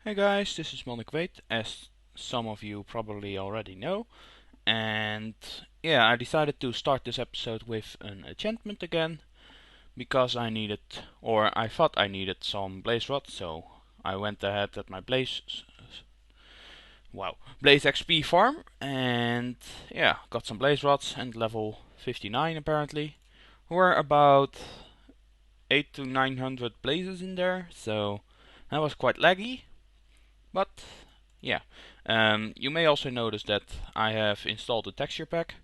Hey guys, this is ManIkWeet, as some of you probably already know. And yeah, I decided to start this episode with an enchantment again, because I needed, or I thought I needed some blaze rods, so I went ahead at my blaze XP farm, and yeah, got some blaze rods and level 59 apparently. Were about 8 to 900 blazes in there, so that was quite laggy. But yeah, you may also notice that I have installed the texture pack,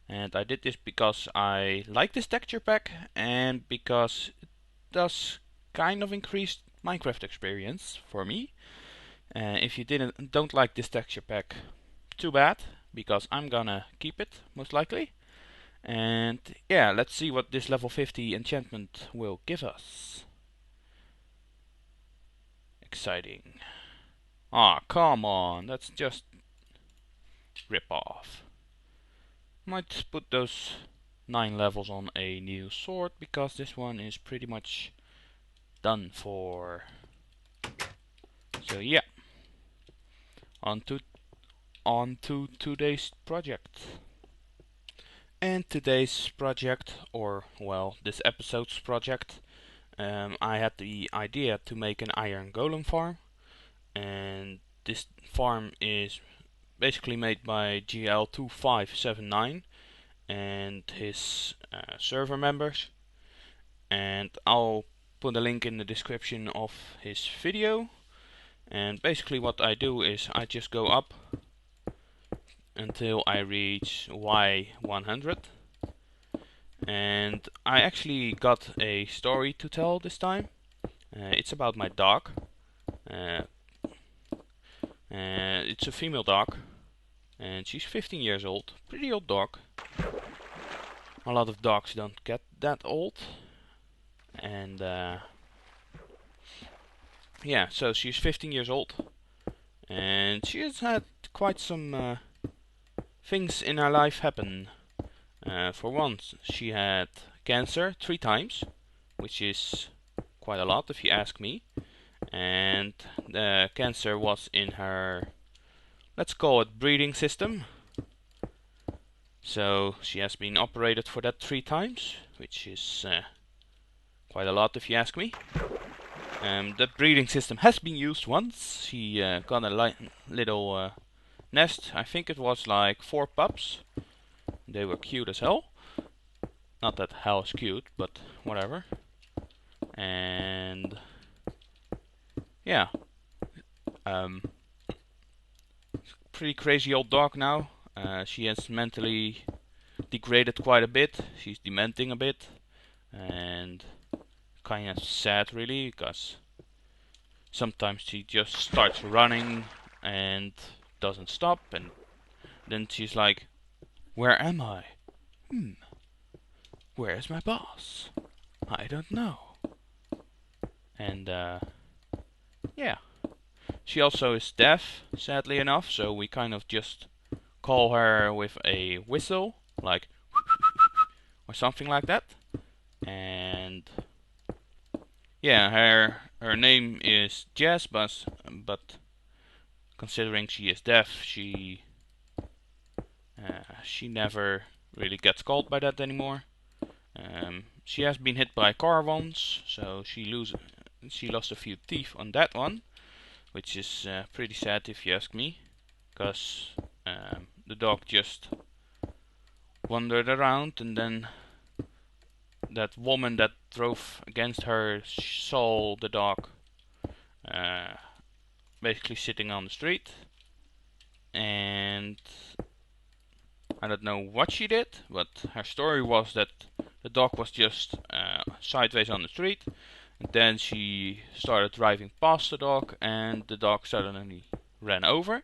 and I did this because I like this texture pack and because it does kind of increase Minecraft experience for me. If you don't like this texture pack, too bad, because I'm gonna keep it most likely. And yeah, let's see what this level 50 enchantment will give us. Exciting. Ah, come on, that's just rip off. Might put those 9 levels on a new sword, because this one is pretty much done for. So yeah, on to today's project. And today's project, or well, this episode's project, I had the idea to make an Iron Golem farm, and this farm is basically made by GL2579 and his server members, and I'll put a link in the description of his video. And basically what I do is I just go up until I reach Y100, and I actually got a story to tell this time. It's about my dog. Uh, it's a female dog, and she's 15 years old. Pretty old dog. A lot of dogs don't get that old. And yeah, so she's 15 years old, and she has had quite some things in her life happen. For once, she had cancer 3 times, which is quite a lot if you ask me. And the cancer was in her, let's call it, breathing system. So she has been operated for that 3 times, which is quite a lot if you ask me. That breeding system has been used once. She got a little nest. I think it was like 4 pups. They were cute as hell. Not that hell is cute, but whatever. And yeah, pretty crazy old dog now. She has mentally degraded quite a bit. She's dementing a bit, and kind of sad really, because sometimes she just starts running and doesn't stop, and then she's like, "Where am I? Where's my boss? I don't know." And yeah, she also is deaf, sadly enough, so we kind of just call her with a whistle, like or something like that. And yeah, her name is Jess, but considering she is deaf, she never really gets called by that anymore. She has been hit by a car once, so she lost a few teeth on that one, which is pretty sad if you ask me, because the dog just wandered around, and then that woman that drove against her saw the dog basically sitting on the street, and I don't know what she did, but her story was that the dog was just sideways on the street, and then she started driving past the dog, and the dog suddenly ran over.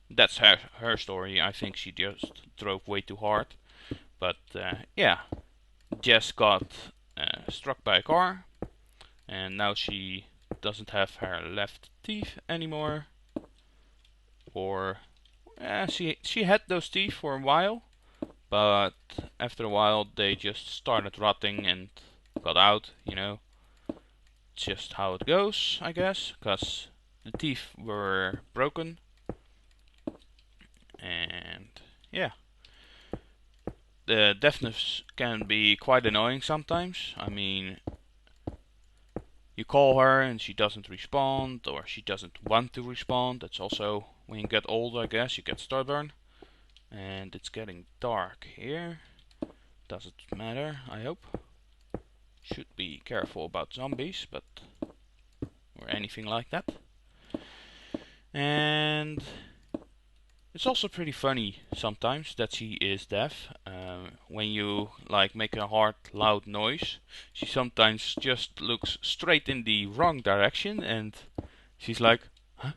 That's her story. I think she just drove way too hard. But yeah, Jess got struck by a car, and now she doesn't have her left teeth anymore. Or she had those teeth for a while, but after a while they just started rotting and got out. Just how it goes, I guess, because The teeth were broken, and yeah. The deafness can be quite annoying sometimes. I mean, you call her and she doesn't respond, or she doesn't want to respond. That's also when you get older, I guess, you get stubborn. And it's getting dark here. Doesn't matter, I hope. Should be careful about zombies, but or anything like that. And it's also pretty funny sometimes that she is deaf. When you like make a hard, loud noise, she sometimes just looks straight in the wrong direction, and she's like, "Huh?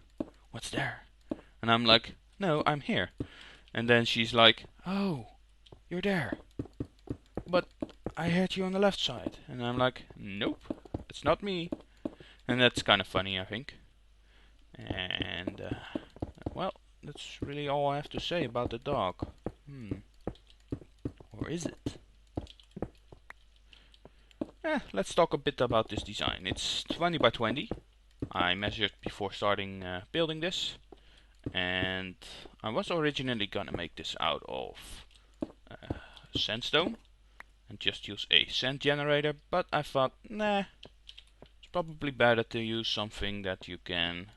What's there?" And I'm like, "No, I'm here." And then she's like, "Oh, you're there. But I heard you on the left side." And I'm like, "Nope, it's not me." And that's kind of funny, I think. And well, that's really all I have to say about the dog. Or is it? Let's talk a bit about this design. It's 20 by 20. I measured before starting building this. And I was originally gonna make this out of sandstone and just use a sand generator, but I thought, nah, it's probably better to use something that you can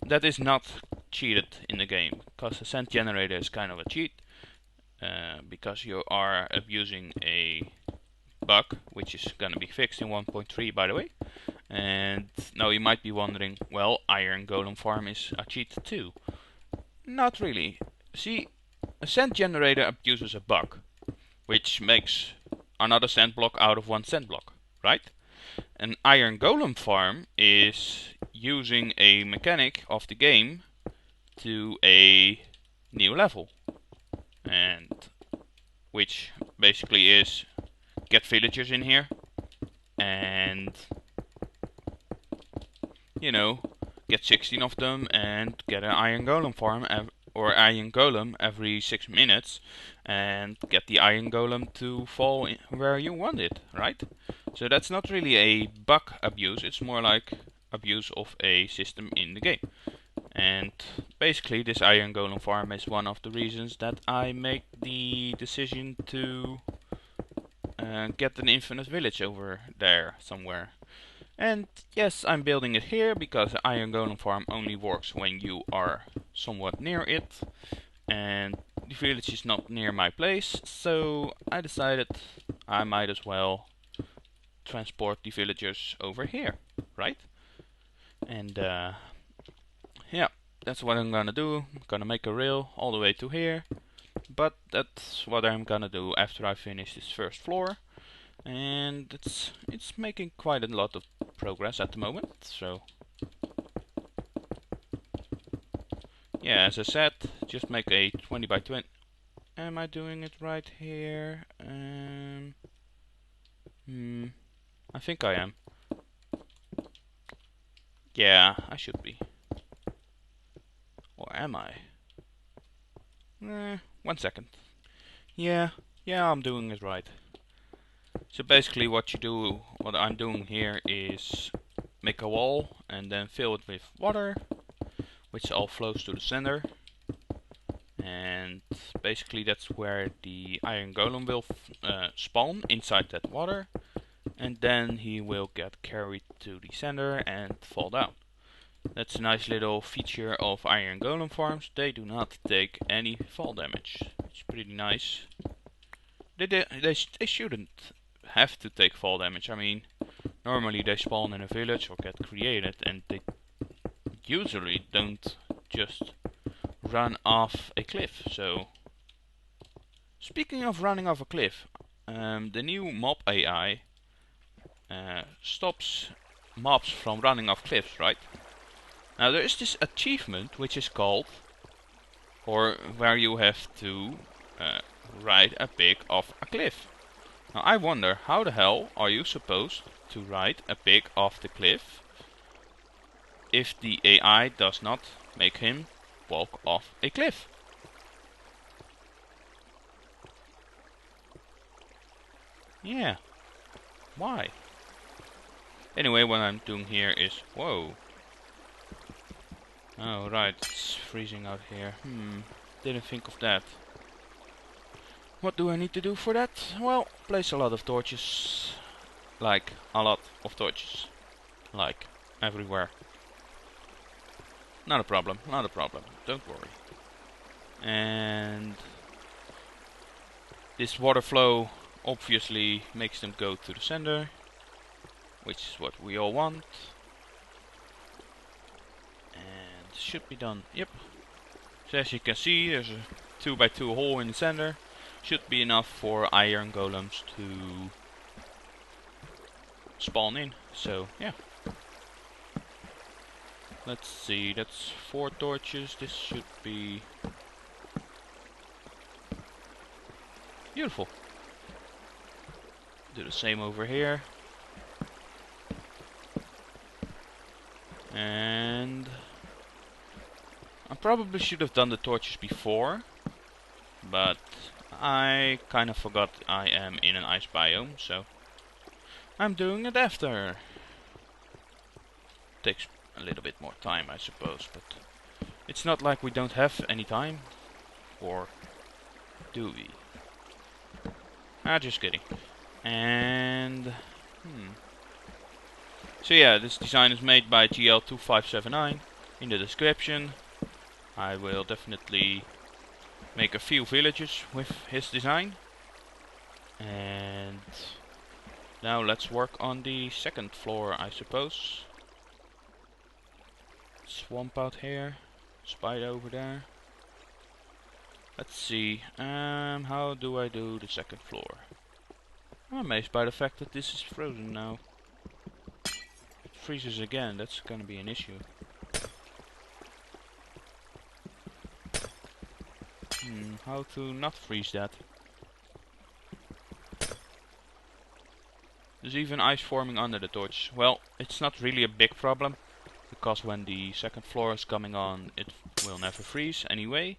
that is not cheated in the game, because a sand generator is kind of a cheat, because you are abusing a bug which is gonna be fixed in 1.3, by the way. And now you might be wondering, well, Iron Golem farm is a cheat too. Not really. See, a sand generator abuses a bug, which makes another sand block out of one sand block, right? An Iron Golem farm is using a mechanic of the game to a new level, and which basically is get villagers in here and, you know, get 16 of them and get an Iron Golem farm or Iron Golem every 6 minutes, and get the Iron Golem to fall where you want it, right? So that's not really a bug abuse, it's more like abuse of a system in the game. And basically this Iron Golem farm is one of the reasons that I make the decision to get an infinite village over there somewhere. And yes, I'm building it here because the Iron Golem farm only works when you are somewhat near it, and the village is not near my place, so I decided I might as well transport the villagers over here, right? And yeah, that's what I'm gonna do. I'm gonna make a rail all the way to here, but that's what I'm gonna do after I finish this first floor. And it's making quite a lot of progress at the moment, so yeah, as I said, just make a 20 by 20. Am I doing it right here? I think I am. Yeah, I should be. Or am I? 1 second. Yeah, I'm doing it right. So basically what I'm doing here is make a wall and then fill it with water, which all flows to the center. And basically that's where the Iron Golem will spawn, inside that water. And then he will get carried to the center and fall down. That's a nice little feature of Iron Golem farms. They do not take any fall damage. It's pretty nice. They shouldn't have to take fall damage. I mean, normally they spawn in a village or get created, and they usually don't just run off a cliff. So, speaking of running off a cliff, the new mob AI stops mobs from running off cliffs, right? Now there is this achievement which is called, or where you have to ride a pig off a cliff. Now I wonder, how the hell are you supposed to ride a pig off the cliff if the AI does not make him walk off a cliff? Yeah, why? Anyway, what I'm doing here is, whoa, Oh right, it's freezing out here. Didn't think of that. What do I need to do for that? Well, place a lot of torches. Like, a lot of torches. Like, everywhere. Not a problem, not a problem. Don't worry. And this water flow obviously makes them go to the center, which is what we all want. And should be done. Yep. So as you can see, there's a 2x2 hole in the center. Should be enough for Iron Golems to spawn in. So yeah. Let's see, that's 4 torches. This should be beautiful. Do the same over here. And I probably should have done the torches before, but I kind of forgot I am in an ice biome, so I'm doing it after. Takes a little bit more time, I suppose, but it's not like we don't have any time, or do we? Ah, just kidding. And so yeah, this design is made by GL2579. In the description I will definitely make a few villages with his design. And now let's work on the second floor, I suppose. Swamp out here, spider over there. Let's see, how do I do the second floor? I'm amazed by the fact that this is frozen now. If it freezes again, that's gonna be an issue. How to not freeze that? There's even ice forming under the torch. Well, it's not really a big problem, because when the second floor is coming on, it will never freeze anyway.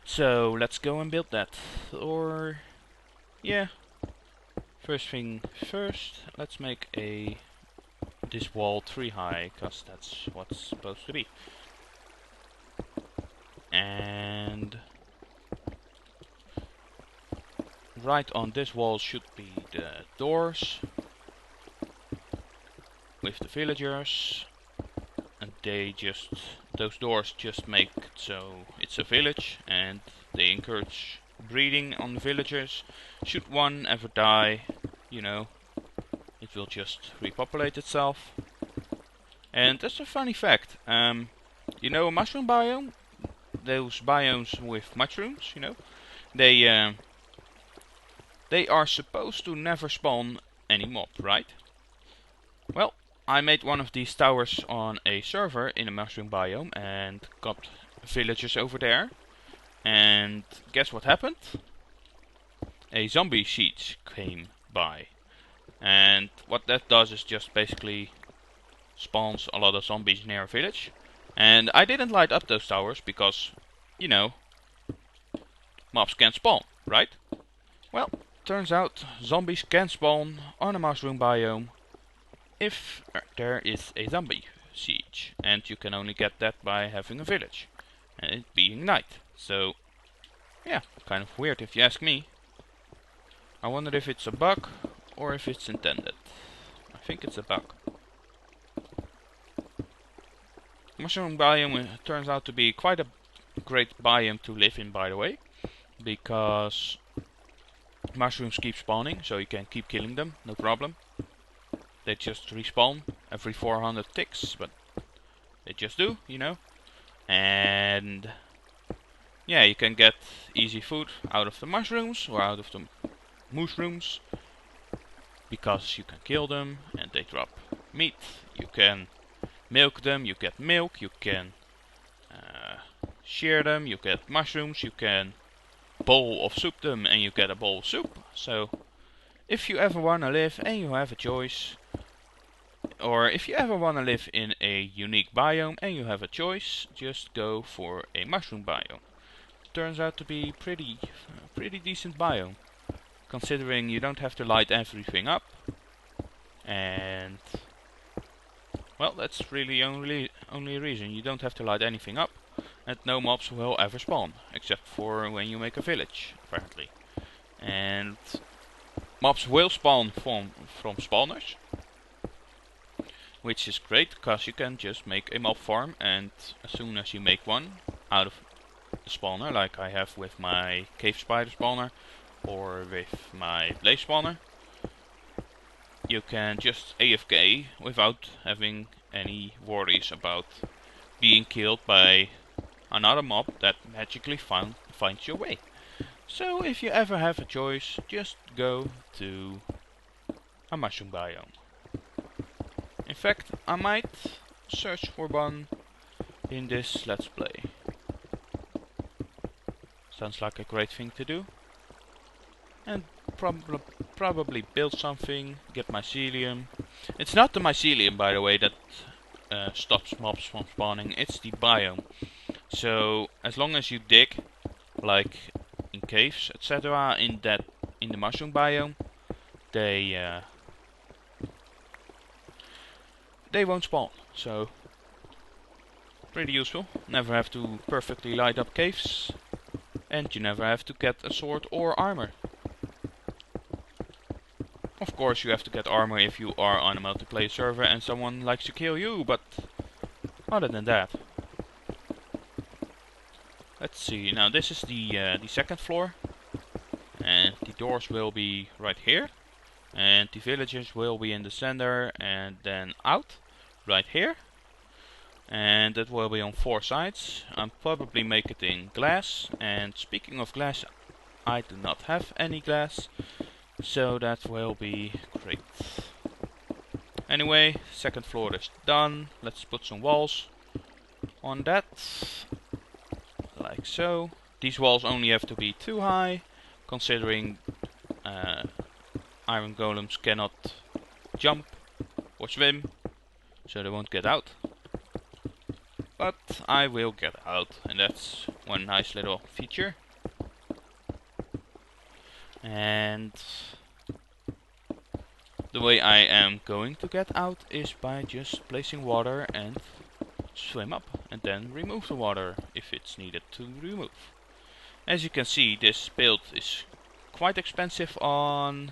So let's go and build that. Or yeah, first thing first, let's make this wall 3 high, because that's what's supposed to be. And right on this wall should be the doors with the villagers, and those doors just make it so it's a village, and they encourage breeding on the villagers. Should one ever die, you know, it will just repopulate itself. And that's a funny fact. You know, a mushroom biome, those biomes with mushrooms, you know, they are supposed to never spawn any mob, right? Well, I made one of these towers on a server in a mushroom biome and got villagers over there. And guess what happened? A zombie siege came by. And what that does is just basically spawns a lot of zombies near a village. And I didn't light up those towers because, you know, mobs can't spawn, right? Well, turns out zombies can spawn on a mushroom biome if there is a zombie siege, and you can only get that by having a village and it being night. So yeah, kind of weird if you ask me. I wonder if it's a bug or if it's intended. I think it's a bug. Mushroom biome turns out to be quite a great biome to live in, by the way, because mushrooms keep spawning, so you can keep killing them, no problem. They just respawn every 400 ticks, but they just do, you know. And yeah, you can get easy food out of the mushrooms or out of the mushrooms, because you can kill them and they drop meat. You can milk them, you get milk. You can shear them, you get mushrooms. You can bowl of soup them and you get a bowl of soup. So if you ever wanna live and you have a choice, or if you ever wanna live in a unique biome and you have a choice, just go for a mushroom biome. Turns out to be pretty decent biome, considering you don't have to light everything up. And Well, that's really only reason. You don't have to light anything up, and no mobs will ever spawn, except for when you make a village, apparently. And mobs will spawn from spawners, which is great, because you can just make a mob farm, and as soon as you make one out of the spawner, like I have with my cave spider spawner, or with my blaze spawner, you can just AFK without having any worries about being killed by another mob that magically finds your way. So if you ever have a choice, just go to a mushroom biome. In fact, I might search for one in this let's play. Sounds like a great thing to do. And probably build something, get mycelium. It's not the mycelium, by the way, that stops mobs from spawning, it's the biome. So as long as you dig, like in caves, etc., in the mushroom biome, they won't spawn. So pretty useful. Never have to perfectly light up caves, and you never have to get a sword or armor. Of course you have to get armor if you are on a multiplayer server and someone likes to kill you, but other than that. Let's see, now this is the second floor, and the doors will be right here, and the villagers will be in the center, and then out, right here, and that will be on 4 sides. I'll probably make it in glass, and speaking of glass, I do not have any glass, so that will be great. Anyway, second floor is done. Let's put some walls on that, like so. These walls only have to be 2 high, considering Iron Golems cannot jump or swim, so they won't get out. But I will get out, and that's one nice little feature. And the way I am going to get out is by just placing water and swim up, and then remove the water if it's needed to remove. As you can see, this build is quite expensive on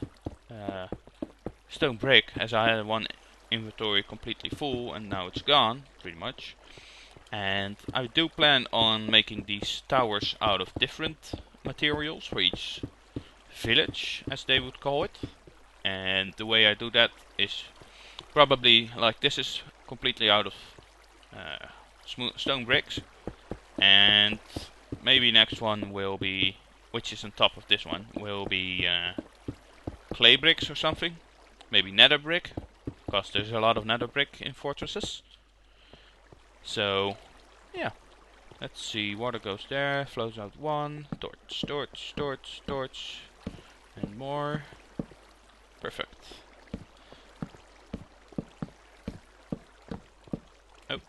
stone brick, as I had one inventory completely full and now it's gone, pretty much. And I do plan on making these towers out of different materials for each village, as they would call it. And the way I do that is probably like this is completely out of stone bricks, and maybe next one will be, which is on top of this one, will be clay bricks or something. Maybe nether brick, because there's a lot of nether brick in fortresses. So yeah, let's see, water goes there, flows out 1, torch, torch, torch, torch, and more. Perfect. Oh,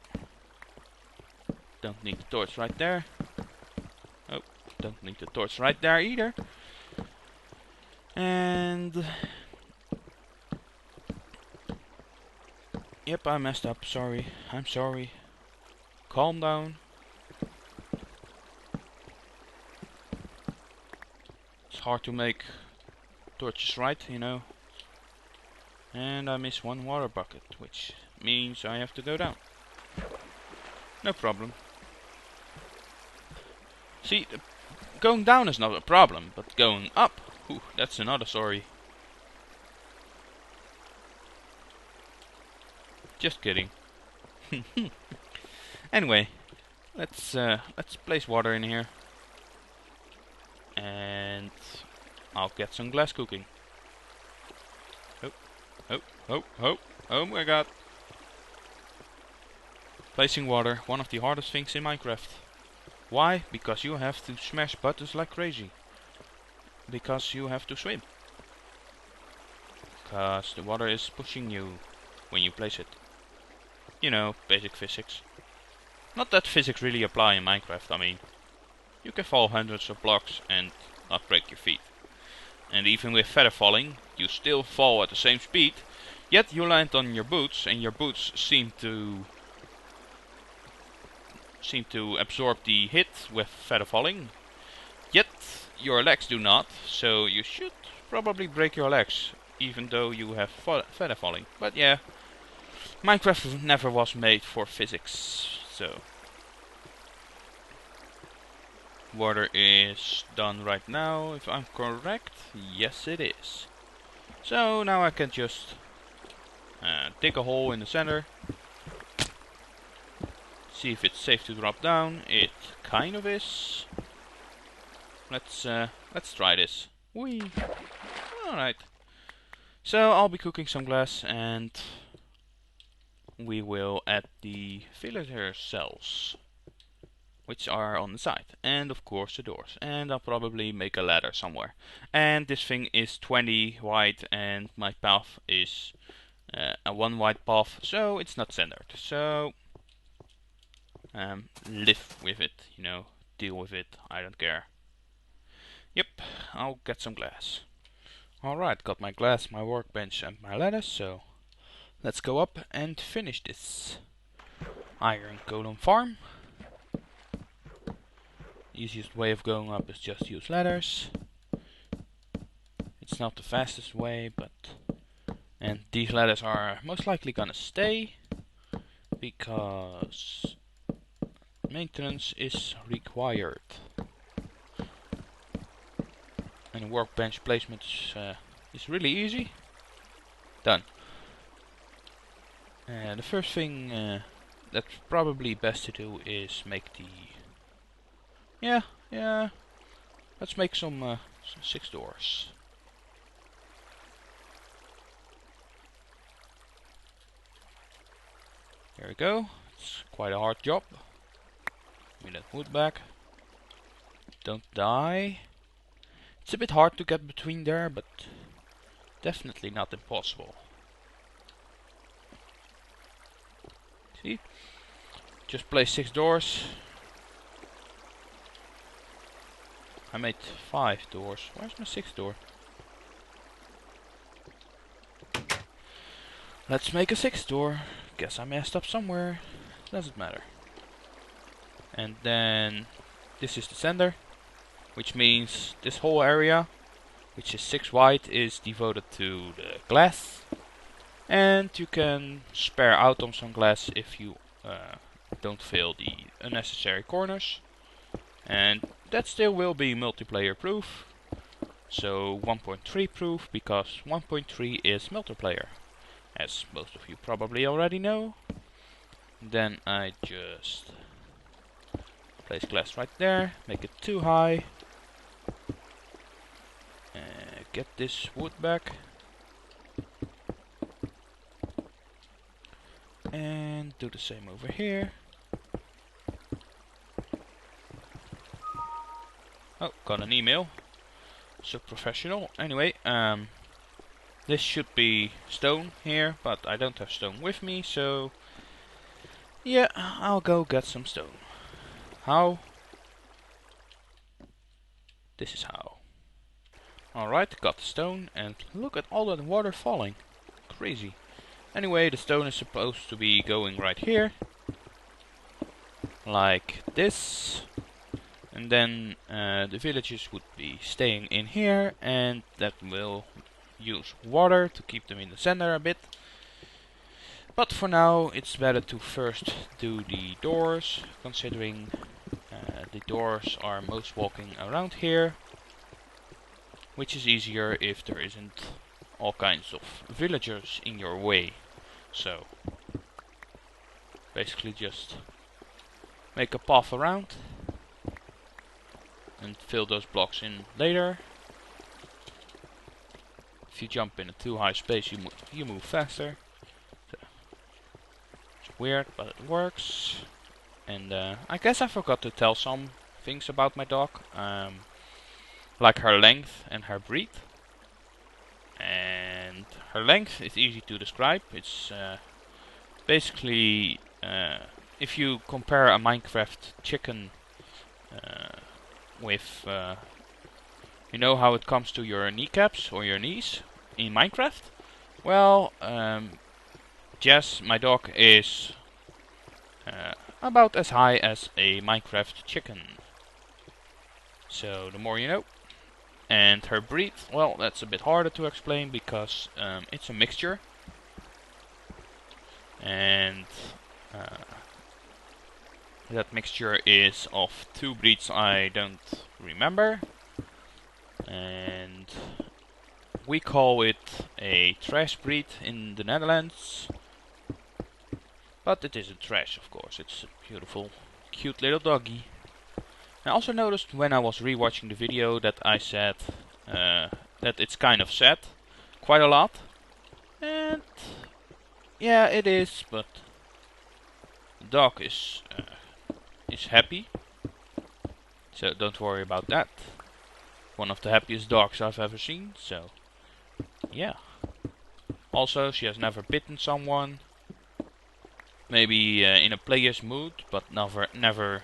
don't need the torch right there. Oh, don't need the torch right there either. And yep, I messed up, sorry, I'm sorry. Calm down. It's hard to make torches right, you know. And I miss 1 water bucket, which means I have to go down. No problem. See, going down is not a problem, but going up, whew, that's another story. Just kidding. Anyway, let's place water in here, and I'll get some glass cooking. Oh, oh, oh, oh, oh my god. Placing water, one of the hardest things in Minecraft. Why? Because you have to smash buttons like crazy. Because you have to swim. Because the water is pushing you when you place it. You know, basic physics. Not that physics really apply in Minecraft, I mean. You can fall hundreds of blocks and not break your feet. And even with feather falling, you still fall at the same speed. Yet you land on your boots, and your boots seem to absorb the hit with feather falling. Yet your legs do not, so you should probably break your legs, even though you have feather falling. But yeah, Minecraft never was made for physics, so. Water is done right now, if I'm correct. Yes, it is. So now I can just dig a hole in the center. See if it's safe to drop down. It kind of is. Let's try this. Whee! Alright. So I'll be cooking some glass and we will add the villager cells, which are on the side, and of course the doors, and I'll probably make a ladder somewhere. And this thing is 20 wide and my path is a 1 wide path, so it's not centered. So live with it, you know, deal with it, I don't care. Yep, I'll get some glass. Alright, got my glass, my workbench and my ladder, so let's go up and finish this Iron Golem farm. Easiest way of going up is just use ladders. It's not the fastest way, but and these ladders are most likely gonna stay because maintenance is required. And workbench placement is really easy. Done. The first thing that's probably best to do is make the let's make some 6 doors. There we go. It's quite a hard job. Give me that wood back. Don't die. It's a bit hard to get between there, but definitely not impossible. See? Just place 6 doors. I made 5 doors. Where's my 6th door? Let's make a 6th door. Guess I messed up somewhere. Doesn't matter. And then this is the center, which means this whole area, which is 6 wide, is devoted to the glass. And you can spare out on some glass if you don't fill the unnecessary corners. And that still will be multiplayer proof. So 1.3 proof, because 1.3 is multiplayer, as most of you probably already know. Then I just place glass right there, make it too high. Get this wood back. And do the same over here. Oh, got an email. So professional. Anyway, this should be stone here, but I don't have stone with me, so yeah, I'll go get some stone. How? This is how. Alright, got the stone, and look at all that water falling. Crazy. Anyway, the stone is supposed to be going right here. Like this. And then the villagers would be staying in here, and that will use water to keep them in the center a bit. But for now it's better to first do the doors, considering the doors are most walking around here, which is easier if there isn't all kinds of villagers in your way. So basically just make a path around and fill those blocks in later. If you jump in a too high space, you move faster. So, it's weird, but it works. And I guess I forgot to tell some things about my dog, like her length and her breed. And her length is easy to describe. It's basically if you compare a Minecraft chicken with you know how it comes to your kneecaps or your knees in Minecraft? Well, Jess, my dog, is about as high as a Minecraft chicken. So the more you know. And her breed, well, that's a bit harder to explain because it's a mixture. And that mixture is of two breeds I don't remember. And we call it a trash breed in the Netherlands. But it isn't trash, of course. It's a beautiful, cute little doggy. I also noticed when I was rewatching the video that I said that it's kind of sad, quite a lot. And yeah, it is, but the dog is happy, so don't worry about that. One of the happiest dogs I've ever seen, so yeah. Also, she has never bitten someone. Maybe in a player's mood, but never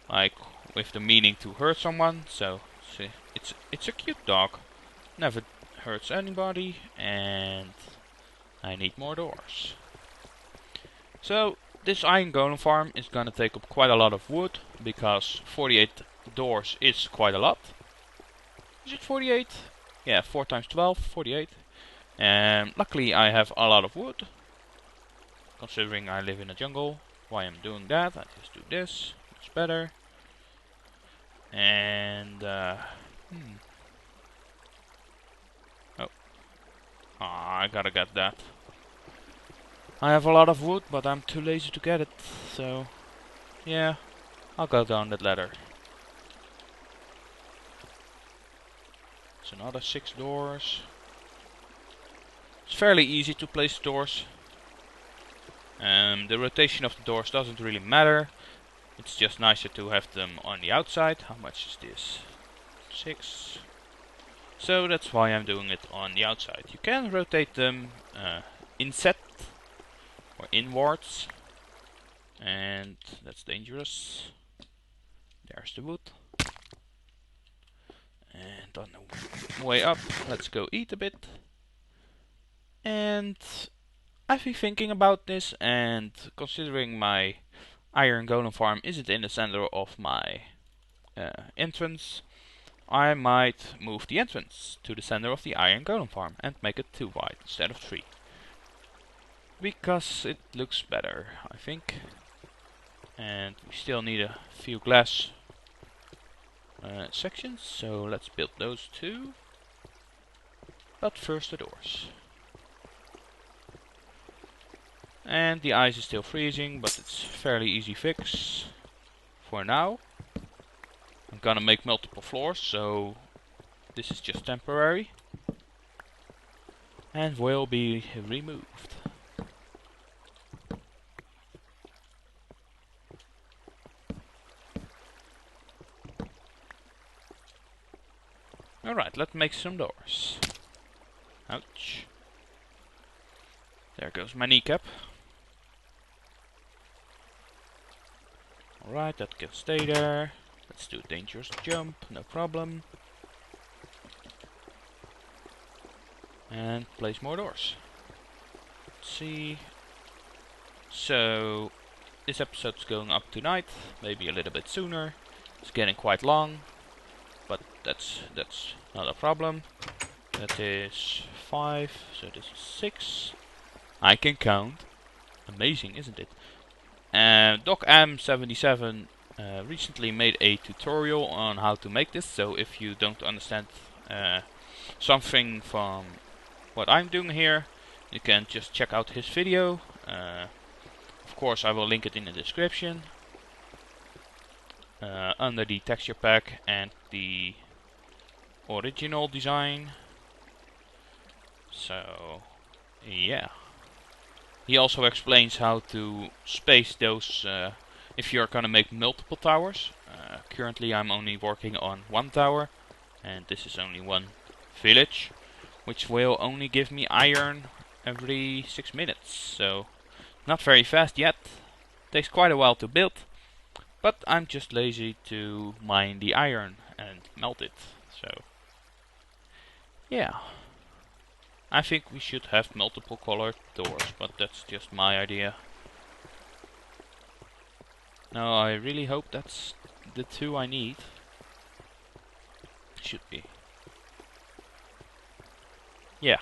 like with the meaning to hurt someone. So it's a cute dog. Never hurts anybody, and I need more doors. So this Iron Golem farm is gonna take up quite a lot of wood because 48 doors is quite a lot. Is it 48? Yeah, 4 times 12, 48. And luckily I have a lot of wood. Considering I live in a jungle, why I'm doing that, I just do this. It's better. And I gotta get that. I have a lot of wood, but I'm too lazy to get it. So yeah, I'll go down that ladder. It's another 6 doors. It's fairly easy to place doors. The rotation of the doors doesn't really matter. It's just nicer to have them on the outside. How much is this? 6. So that's why I'm doing it on the outside. You can rotate them inset or inwards. And that's dangerous. There's the wood. And on the way up, let's go eat a bit. And I've been thinking about this, and considering my Iron Golem farm isn't in the center of my entrance, I might move the entrance to the center of the Iron Golem farm and make it 2 wide instead of 3. Because it looks better, I think. And we still need a few glass sections, so let's build those too. But first the doors. And the ice is still freezing, but it's fairly easy fix for now. I'm gonna make multiple floors, so this is just temporary and will be removed. Alright, let's make some doors. Ouch. There goes my kneecap. Alright, that can stay there. Let's do a dangerous jump, no problem. And place more doors. Let's see. So, this episode's going up tonight, maybe a little bit sooner. It's getting quite long, but that's not a problem. That is 5, so this is 6. I can count. Amazing, isn't it? Doc M77 recently made a tutorial on how to make this, so if you don't understand something from what I'm doing here, you can just check out his video. Of course, I will link it in the description under the texture pack and the original design. So yeah, he also explains how to space those if you're gonna make multiple towers. Currently I'm only working on 1 tower, and this is only 1 village, which will only give me iron every 6 minutes, so not very fast yet. Takes quite a while to build, but I'm just lazy to mine the iron and melt it. So yeah, I think we should have multiple colored doors, but that's just my idea. No, I really hope that's the two I need. Should be. Yeah.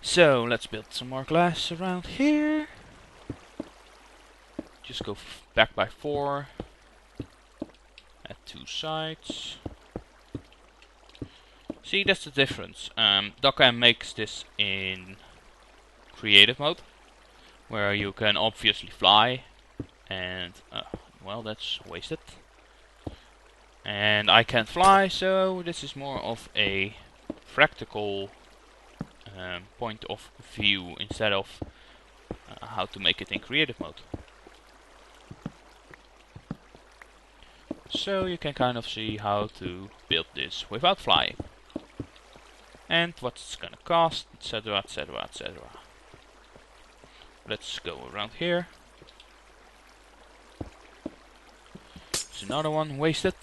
So let's build some more glass around here. Just go back by 4. At 2 sides. See, that's the difference. Docker makes this in creative mode, where you can obviously fly, and well, that's wasted. And I can't fly, so this is more of a practical point of view instead of how to make it in creative mode. So you can kind of see how to build this without flying. And what it's gonna cost, etc, etc, etc. Let's go around here. There's another one wasted.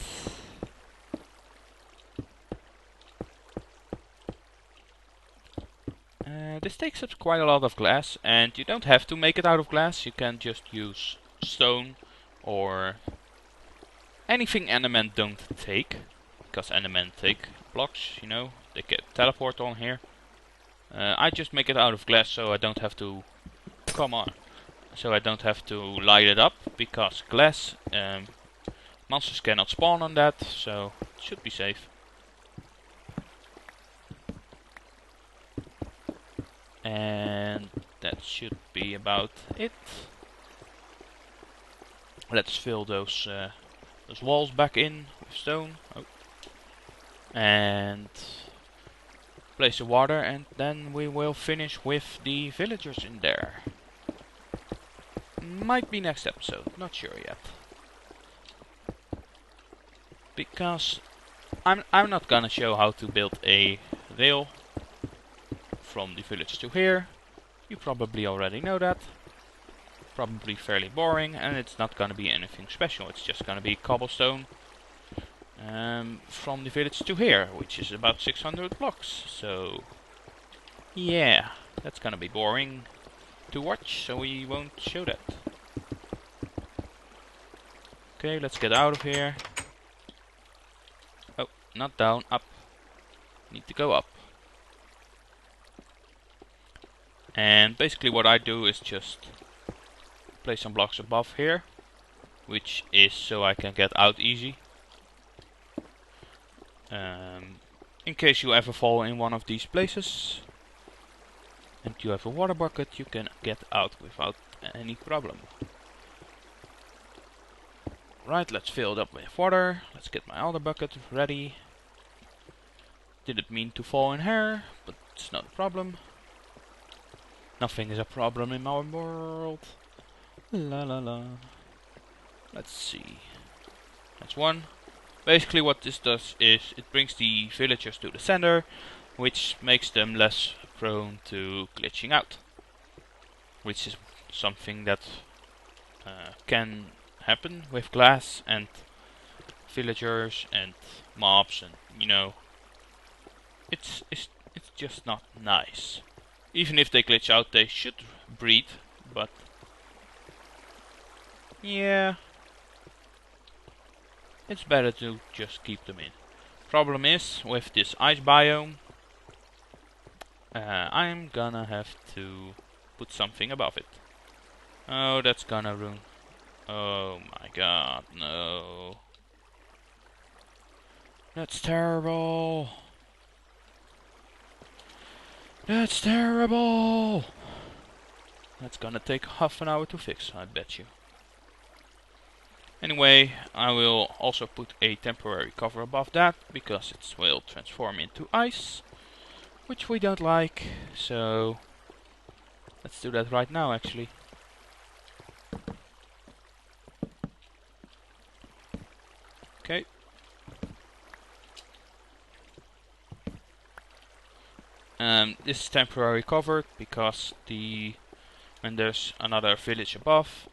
This takes up quite a lot of glass, and you don't have to make it out of glass. You can just use stone or anything Endermen don't take, because Endermen take blocks, you know, they get teleport on here. I just make it out of glass so I don't have to, so I don't have to light it up, because glass, monsters cannot spawn on that, so it should be safe. And that should be about it. Let's fill those walls back in with stone. Oh. And place the water, and then we will finish with the villagers in there. Might be next episode, not sure yet. Because I'm not gonna show how to build a rail from the village to here. You probably already know that. Probably fairly boring, and it's not gonna be anything special. It's just gonna be cobblestone from the village to here, which is about 600 blocks. So yeah, that's gonna be boring to watch, so we won't show that. Okay, let's get out of here. Oh, not down, up. Need to go up. And basically what I do is just place some blocks above here, which is so I can get out easy. In case you ever fall in one of these places and you have a water bucket, you can get out without any problem. Right, let's fill it up with water. Let's get my other bucket ready. Didn't mean to fall in here, but it's not a problem. Nothing is a problem in my world. La la la. Let's see. That's one. Basically what this does is it brings the villagers to the center, which makes them less prone to glitching out. Which is something that can happen with glass and villagers and mobs, and you know, it's just not nice. Even if they glitch out, they should breed, but yeah, it's better to just keep them in. Problem is, with this ice biome, I'm gonna have to put something above it. Oh, that's gonna ruin. Oh my god, no. That's terrible. That's terrible! That's gonna take half an hour to fix, I bet you. Anyway, I will also put a temporary cover above that, because it will transform into ice, which we don't like, so let's do that right now actually. Okay. This is temporary covered because when there's another village above,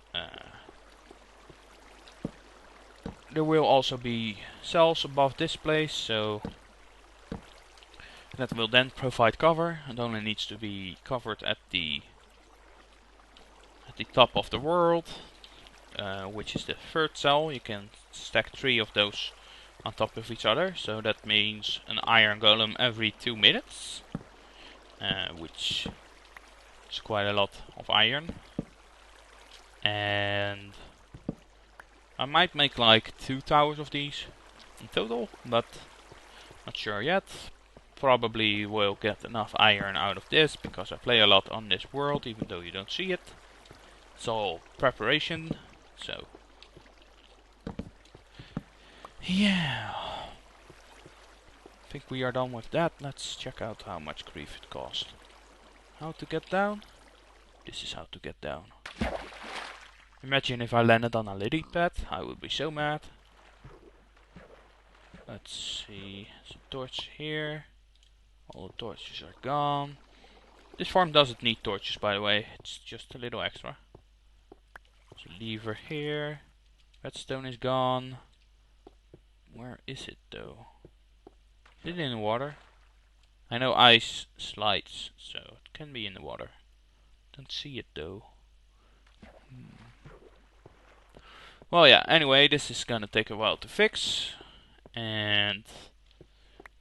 there will also be cells above this place, so That will then provide cover. It only needs to be covered at the top of the world, which is the third cell. You can stack 3 of those on top of each other, so that means an Iron Golem every 2 minutes, which is quite a lot of iron. And I might make like 2 towers of these in total, but not sure yet. Probably will get enough iron out of this because I play a lot on this world, even though you don't see it. It's all preparation, so yeah. I think we are done with that. Let's check out how much grief it cost. How to get down? This is how to get down. Imagine if I landed on a lily pad, I would be so mad. Let's see, some torch here. All the torches are gone. This farm doesn't need torches, by the way, it's just a little extra. So lever here. Redstone is gone. Where is it though? Is it in the water? I know ice slides, so it can be in the water. Don't see it though. Well, yeah, anyway, this is gonna take a while to fix. And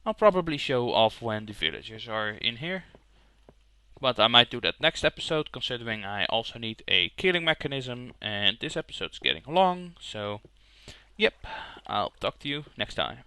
I'll probably show off when the villagers are in here. But I might do that next episode, considering I also need a killing mechanism. And this episode's getting long, so yep, I'll talk to you next time.